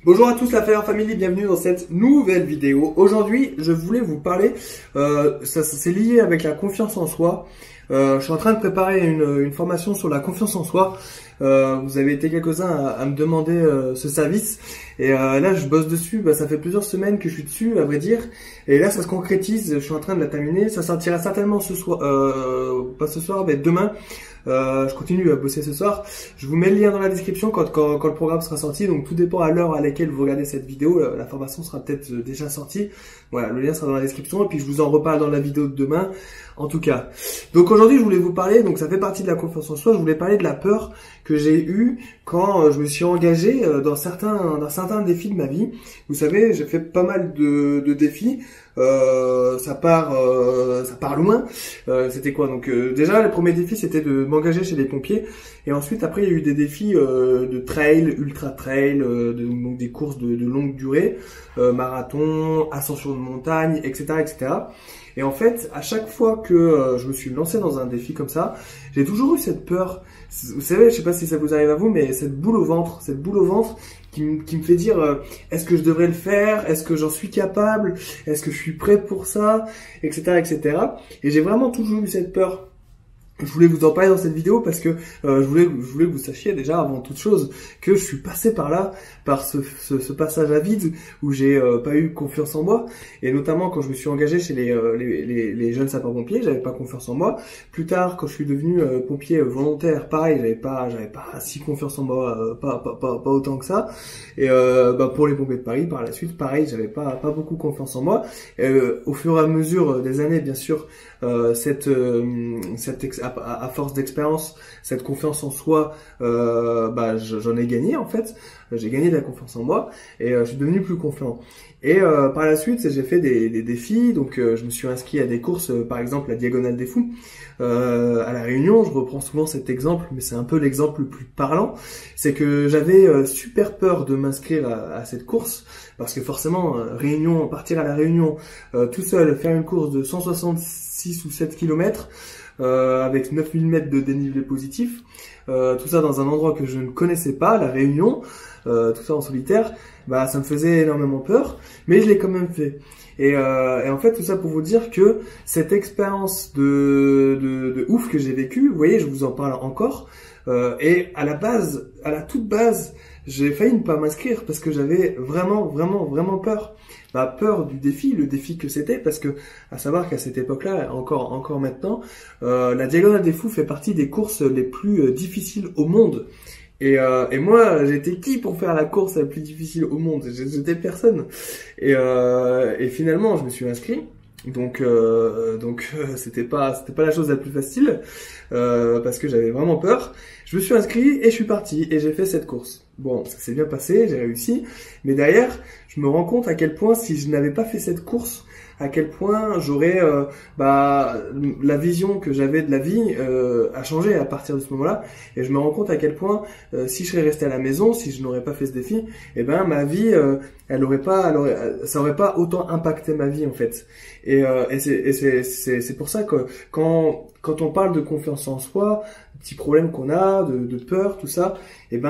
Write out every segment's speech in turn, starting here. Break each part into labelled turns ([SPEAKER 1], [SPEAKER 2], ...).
[SPEAKER 1] Bonjour à tous la Fire Family, bienvenue dans cette nouvelle vidéo. Aujourd'hui, je voulais vous parler, c'est lié avec la confiance en soi. Je suis en train de préparer une formation sur la confiance en soi. Vous avez été quelques-uns à me demander ce service. Et là, je bosse dessus. Ça fait plusieurs semaines que je suis dessus, à vrai dire. Et là, ça se concrétise. Je suis en train de la terminer. Ça sortira certainement ce soir, pas ce soir, mais demain. Je continue à bosser ce soir. Je vous mets le lien dans la description quand le programme sera sorti. Donc tout dépend à l'heure à laquelle vous regardez cette vidéo. La formation sera peut-être déjà sortie. Voilà, le lien sera dans la description. Et puis je vous en reparle dans la vidéo de demain. En tout cas. Donc aujourd'hui, je voulais vous parler. Donc ça fait partie de la confiance en soi. Je voulais parler de la peur que j'ai eue quand je me suis engagé dans certains défis de ma vie. Vous savez, j'ai fait pas mal de défis. Ça part loin. C'était quoi? Donc déjà le premier défi c'était de m'engager chez les pompiers, et ensuite après il y a eu des défis de trail, ultra trail, donc des courses de longue durée, marathon, ascension de montagne, etc. Et en fait, à chaque fois que je me suis lancé dans un défi comme ça, j'ai toujours eu cette peur. Vous savez, je sais pas si ça vous arrive à vous, mais cette boule au ventre qui me fait dire est-ce que je devrais le faire, est-ce que j'en suis capable, est-ce que je suis prêt pour ça, etc. Et j'ai vraiment toujours eu cette peur. Je voulais vous en parler dans cette vidéo parce que je voulais que vous sachiez déjà avant toute chose que je suis passé par là, par ce passage à vide où j'ai pas eu confiance en moi, et notamment quand je me suis engagé chez les jeunes sapeurs-pompiers, j'avais pas confiance en moi. Plus tard, quand je suis devenu pompier volontaire, pareil, j'avais pas si confiance en moi, pas autant que ça. Et pour les pompiers de Paris, par la suite, pareil, j'avais pas beaucoup confiance en moi. Au fur et à mesure des années, bien sûr, à force d'expérience, cette confiance en soi, j'en ai gagné en fait. J'ai gagné de la confiance en moi et je suis devenu plus confiant. Et par la suite, j'ai fait des défis. Donc je me suis inscrit à des courses, par exemple la Diagonale des Fous à La Réunion. Je reprends souvent cet exemple, mais c'est un peu l'exemple le plus parlant. C'est que j'avais super peur de m'inscrire à cette course parce que forcément, partir à La Réunion tout seul, faire une course de 166 ou 7 km avec 9000 mètres de dénivelé positif, tout ça dans un endroit que je ne connaissais pas, La Réunion, tout ça en solitaire, ça me faisait énormément peur, mais je l'ai quand même fait. Et en fait, tout ça pour vous dire que cette expérience de ouf que j'ai vécue, vous voyez, je vous en parle encore, et à la toute base, j'ai failli ne pas m'inscrire parce que j'avais vraiment peur. Peur du défi, le défi que c'était, parce que à savoir qu'à cette époque-là, encore maintenant, la Diagonale des Fous fait partie des courses les plus difficiles au monde. Et moi, j'étais qui pour faire la course la plus difficile au monde? J'étais personne. Et finalement, je me suis inscrit. Donc c'était pas la chose la plus facile parce que j'avais vraiment peur. Je me suis inscrit et je suis parti et j'ai fait cette course. Bon, ça s'est bien passé, j'ai réussi, mais derrière, je me rends compte à quel point si je n'avais pas fait cette course, à quel point j'aurais la vision que j'avais de la vie a changé à partir de ce moment-là, et je me rends compte à quel point si je serais resté à la maison, si je n'aurais pas fait ce défi, ma vie ça aurait pas autant impacté ma vie en fait. Et c'est pour ça que quand on parle de confiance en soi, petits problèmes qu'on a, de peur, tout ça, il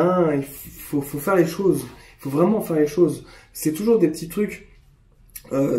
[SPEAKER 1] faut faire les choses. Il faut vraiment faire les choses. C'est toujours des petits trucs.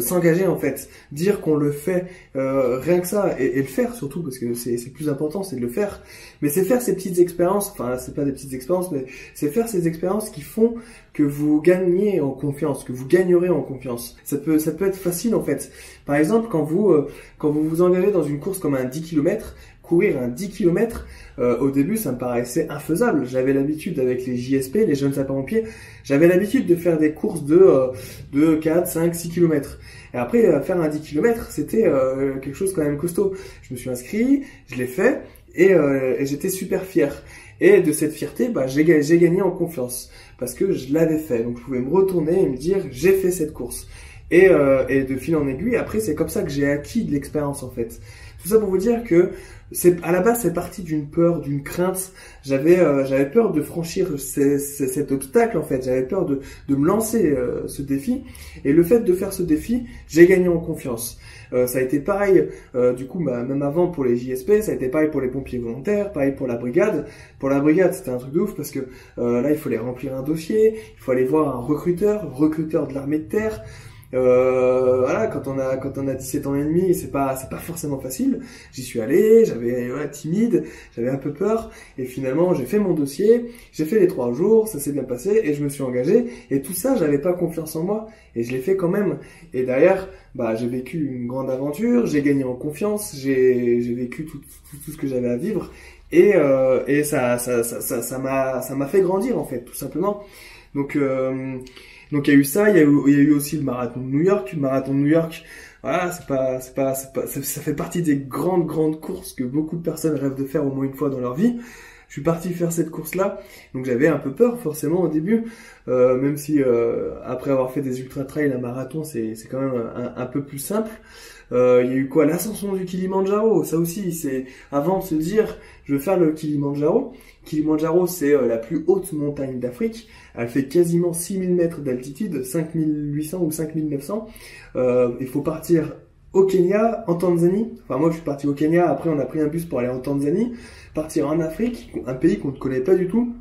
[SPEAKER 1] S'engager en fait, dire qu'on le fait, rien que ça, et le faire surtout, parce que c'est plus important, c'est de le faire. Mais c'est faire ces petites expériences, enfin c'est pas des petites expériences, mais c'est faire ces expériences qui font que vous gagnez en confiance, que vous gagnerez en confiance. Ça peut être facile en fait. Par exemple, quand vous engagez dans une course comme un 10 km, courir un 10 km, au début ça me paraissait infaisable. J'avais l'habitude avec les JSP, les jeunes sapeurs-pompiers, j'avais l'habitude de faire des courses de 4, 5, 6 km. Et après faire un 10 km, c'était quelque chose quand même costaud. Je me suis inscrit, je l'ai fait et j'étais super fier. Et de cette fierté, j'ai gagné en confiance parce que je l'avais fait. Donc je pouvais me retourner et me dire j'ai fait cette course. Et de fil en aiguille, après c'est comme ça que j'ai acquis de l'expérience en fait. Tout ça pour vous dire que à la base, c'est parti d'une peur, d'une crainte. J'avais peur de franchir cet obstacle en fait. J'avais peur de me lancer ce défi. Et le fait de faire ce défi, j'ai gagné en confiance. Ça a été pareil, du coup, même avant pour les JSP, ça a été pareil pour les pompiers volontaires, pareil pour la brigade. Pour la brigade, c'était un truc de ouf parce que là, il fallait remplir un dossier, il faut aller voir un recruteur de l'armée de terre. Voilà, quand on a 17 ans et demi, c'est pas forcément facile. J'y suis allé, j'avais timide, j'avais un peu peur, et finalement j'ai fait mon dossier, j'ai fait les 3 jours, ça s'est bien passé, et je me suis engagé. Et tout ça, j'avais pas confiance en moi, et je l'ai fait quand même. Et derrière, j'ai vécu une grande aventure, j'ai gagné en confiance, j'ai vécu tout ce que j'avais à vivre, et ça m'a fait grandir en fait, tout simplement. Donc il y a eu ça, il y a eu aussi le marathon de New York. Le marathon de New York, voilà, ça fait partie des grandes courses que beaucoup de personnes rêvent de faire au moins une fois dans leur vie. Je suis parti faire cette course-là, donc j'avais un peu peur forcément au début, même si après avoir fait des ultra-trails, un marathon c'est quand même un peu plus simple. Il y a eu quoi? L'ascension du Kilimandjaro, ça aussi, c'est avant de se dire je vais faire le Kilimandjaro. Kilimandjaro, c'est la plus haute montagne d'Afrique. Elle fait quasiment 6000 mètres d'altitude, 5800 ou 5900. Il faut partir au Kenya, en Tanzanie. Enfin, moi, je suis parti au Kenya. Après, on a pris un bus pour aller en Tanzanie. Partir en Afrique, un pays qu'on ne connaît pas du tout,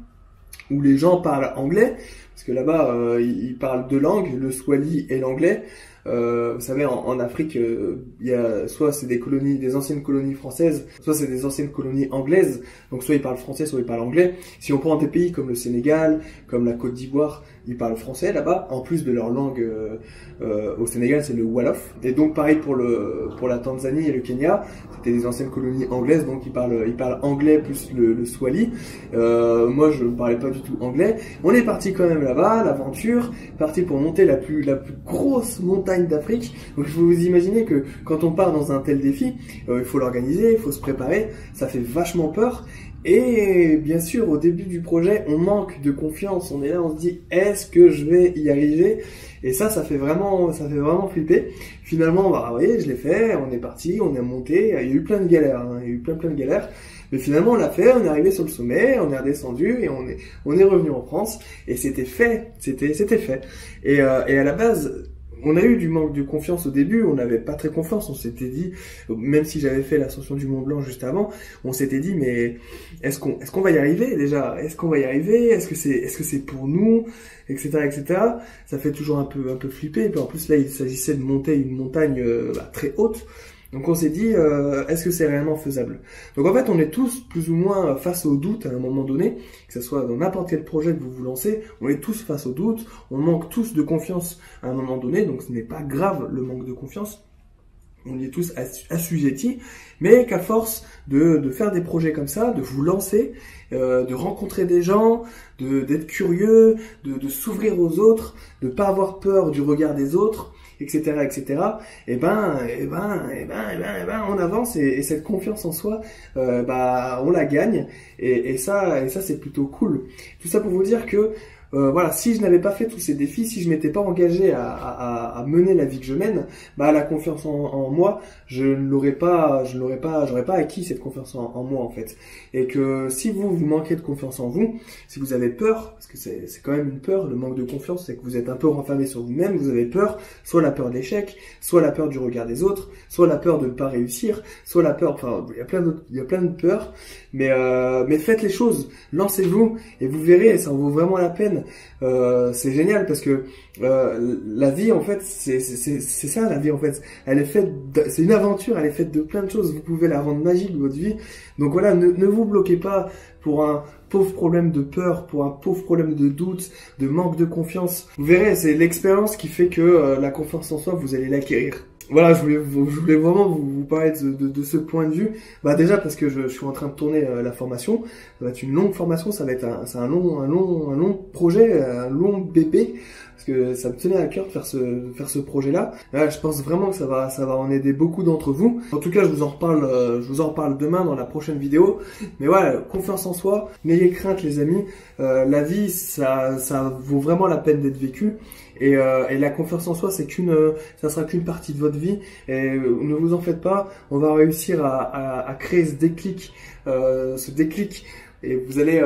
[SPEAKER 1] où les gens parlent anglais. Parce que là-bas, ils parlent 2 langues, le swahili et l'anglais. Vous savez, en Afrique, il y a soit c'est des anciennes colonies françaises, soit c'est des anciennes colonies anglaises. Donc soit ils parlent français, soit ils parlent anglais. Si on prend des pays comme le Sénégal, comme la Côte d'Ivoire, ils parlent français là-bas, en plus de leur langue. Au Sénégal, c'est le Wolof. Et donc pareil pour la Tanzanie et le Kenya, c'était des anciennes colonies anglaises, donc ils parlent anglais plus le swahili. Moi, je ne parlais pas du tout anglais. On est parti quand même là-bas, l'aventure, parti pour monter la plus grosse montagne d'Afrique. Donc il faut vous imaginer que quand on part dans un tel défi, il faut l'organiser, il faut se préparer, ça fait vachement peur. Et bien sûr, au début du projet, on manque de confiance. On est là, on se dit, est-ce que je vais y arriver? Et ça fait vraiment flipper. Finalement, vous voyez, je l'ai fait, on est parti, on est monté. Il y a eu plein de galères, hein, il y a eu plein de galères. Mais finalement, on l'a fait, on est arrivé sur le sommet, on est redescendu et on est revenu en France. Et c'était fait, c'était fait. Et à la base, on a eu du manque de confiance au début, on n'avait pas très confiance, on s'était dit, même si j'avais fait l'ascension du Mont Blanc juste avant, on s'était dit, mais est-ce qu'on va y arriver déjà? Est-ce qu'on va y arriver? Est-ce que c'est pour nous? Etc., etc. Ça fait toujours un peu flipper. Et puis en plus là, il s'agissait de monter une montagne très haute. Donc on s'est dit, est-ce que c'est réellement faisable? Donc en fait, on est tous plus ou moins face au doute à un moment donné, que ce soit dans n'importe quel projet que vous vous lancez, on est tous face au doute, on manque tous de confiance à un moment donné, donc ce n'est pas grave le manque de confiance. On y est tous assujettis, mais qu'à force de faire des projets comme ça, de vous lancer, de rencontrer des gens, d'être curieux, de s'ouvrir aux autres, de pas avoir peur du regard des autres, etc., etc. On avance et cette confiance en soi, on la gagne et ça c'est plutôt cool. Tout ça pour vous dire que voilà, si je n'avais pas fait tous ces défis, si je m'étais pas engagé à mener la vie que je mène, la confiance en moi, j'aurais pas acquis cette confiance en moi en fait. Et que si vous manquez de confiance en vous, si vous avez peur, parce que c'est quand même une peur, le manque de confiance, c'est que vous êtes un peu renfermé sur vous-même, vous avez peur, soit la peur de l'échec, soit la peur du regard des autres, soit la peur de ne pas réussir, soit la peur, enfin, il y a plein de peurs, mais faites les choses, lancez-vous et vous verrez, ça en vaut vraiment la peine. C'est génial parce que la vie en fait c'est ça la vie en fait, c'est une aventure, elle est faite de plein de choses, vous pouvez la rendre magique votre vie. Donc voilà, ne vous bloquez pas pour un pauvre problème de peur, pour un pauvre problème de doute, de manque de confiance. Vous verrez, c'est l'expérience qui fait que la confiance en soi vous allez l'acquérir. Voilà, je voulais vraiment vous parler de ce point de vue. Déjà parce que je suis en train de tourner la formation. Ça va être une longue formation, c'est un long projet, un long bébé. parce que ça me tenait à cœur de faire ce projet-là. Je pense vraiment que ça va en aider beaucoup d'entre vous. En tout cas, je vous en reparle demain dans la prochaine vidéo. Mais voilà, confiance en soi, n'ayez crainte les amis. La vie, ça vaut vraiment la peine d'être vécu. Et la confiance en soi, ça sera qu'une partie de votre vie. Et ne vous en faites pas, on va réussir à créer ce déclic. Et vous allez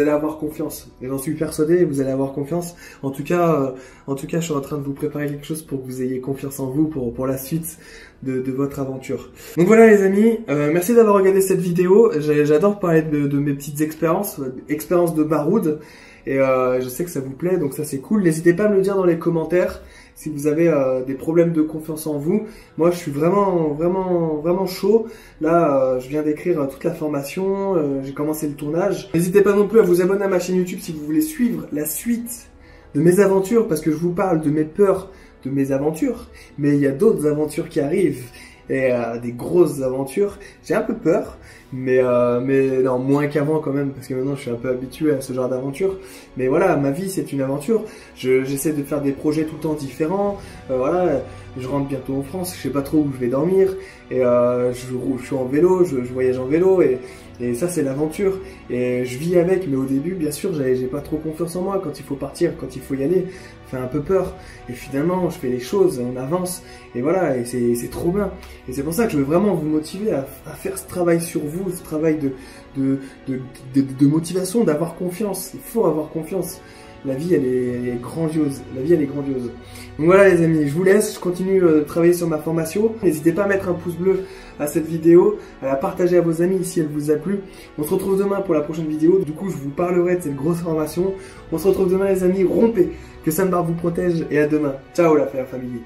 [SPEAKER 1] avoir confiance. Et j'en suis persuadé, vous allez avoir confiance. En tout cas, je suis en train de vous préparer quelque chose pour que vous ayez confiance en vous pour la suite de votre aventure. Donc voilà les amis, merci d'avoir regardé cette vidéo. J'adore parler de mes petites expériences de baroud. Et je sais que ça vous plaît, donc ça c'est cool. N'hésitez pas à me le dire dans les commentaires si vous avez des problèmes de confiance en vous. Moi je suis vraiment chaud. Là je viens d'écrire toute la formation, j'ai commencé le tournage. N'hésitez pas non plus à vous abonner à ma chaîne YouTube si vous voulez suivre la suite de mes aventures, parce que je vous parle de mes peurs, de mes aventures, mais il y a d'autres aventures qui arrivent. Et des grosses aventures. J'ai un peu peur, mais non, moins qu'avant quand même, parce que maintenant je suis un peu habitué à ce genre d'aventure. Mais voilà, ma vie c'est une aventure. J'essaie de faire des projets tout le temps différents. Voilà, je rentre bientôt en France, je sais pas trop où je vais dormir. Et je suis en vélo, je voyage en vélo et ça c'est l'aventure. Et je vis avec, mais au début bien sûr j'ai pas trop confiance en moi quand il faut partir, quand il faut y aller. Ça fait un peu peur. Et finalement je fais les choses, on avance. Et voilà, et c'est trop bien. Et c'est pour ça que je veux vraiment vous motiver à faire ce travail sur vous, ce travail de motivation, d'avoir confiance. Il faut avoir confiance. La vie, elle est grandiose. La vie, elle est grandiose. Donc voilà les amis, je vous laisse. Je continue de travailler sur ma formation. N'hésitez pas à mettre un pouce bleu à cette vidéo, à la partager à vos amis si elle vous a plu. On se retrouve demain pour la prochaine vidéo. Du coup, je vous parlerai de cette grosse formation. On se retrouve demain les amis. Rompez. Que Sainte Barbe vous protège et à demain. Ciao la famille.